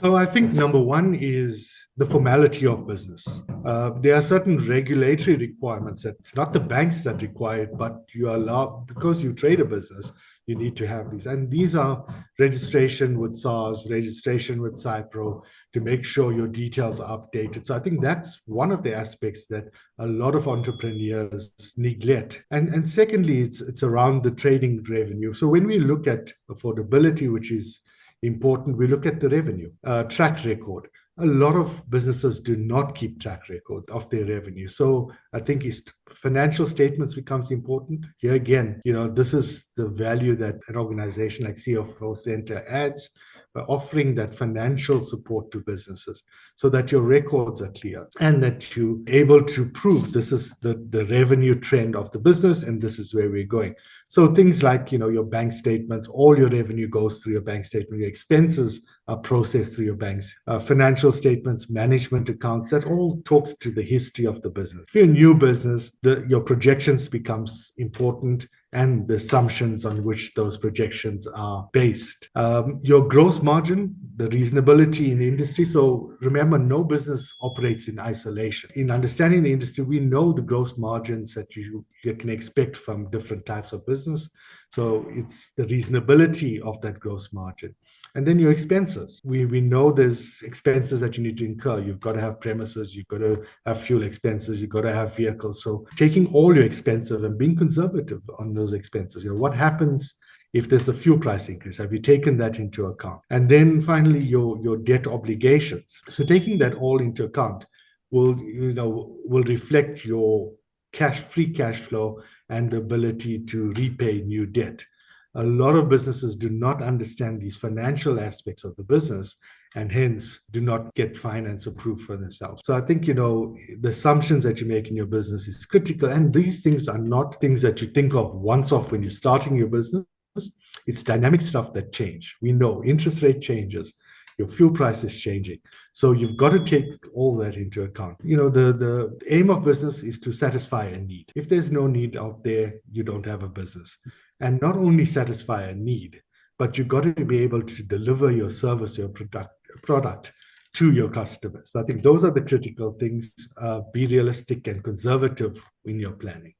So I think number one is the formality of business. There are certain regulatory requirements that it's not the banks that require it, but you are allowed, because you trade a business, you need to have these. And these are registration with SARS, registration with Cipro, to make sure your details are updated. So I think that's one of the aspects that a lot of entrepreneurs neglect. And secondly, it's around the trading revenue. So when we look at affordability, which is important, we look at the revenue, track record. A lot of businesses do not keep track records of their revenue. So I think financial statements becomes important. Here again, this is the value that an organization like CFO Centre adds by offering that financial support to businesses so that your records are clear and that you're able to prove this is the revenue trend of the business and this is where we're going. So things like, your bank statements, all your revenue goes through your bank statement, your expenses are processed through your banks, financial statements, management accounts, that all talks to the history of the business. If you're a new business, your projections becomes important and the assumptions on which those projections are based. Your gross margin, the reasonability in the industry. So remember, no business operates in isolation. In understanding the industry, we know the gross margins that you can expect from different types of business. So it's the reasonability of that gross margin. And then your expenses. We know there's expenses that you need to incur. You've got to have premises, you've got to have fuel expenses, you've got to have vehicles. So taking all your expenses and being conservative on those expenses. What happens if there's a fuel price increase? Have you taken that into account? And then finally, your debt obligations. So taking that all into account will reflect your free cash flow and the ability to repay new debt. A lot of businesses do not understand these financial aspects of the business and hence do not get finance approved for themselves. So I think, the assumptions that you make in your business is critical. And these things are not things that you think of once off when you're starting your business. It's dynamic stuff that change. We know interest rate changes, your fuel price is changing. So you've got to take all that into account. The aim of business is to satisfy a need. If there's no need out there, you don't have a business. And not only satisfy a need, but you've got to be able to deliver your service, your product to your customers. So I think those are the critical things. Be realistic and conservative in your planning.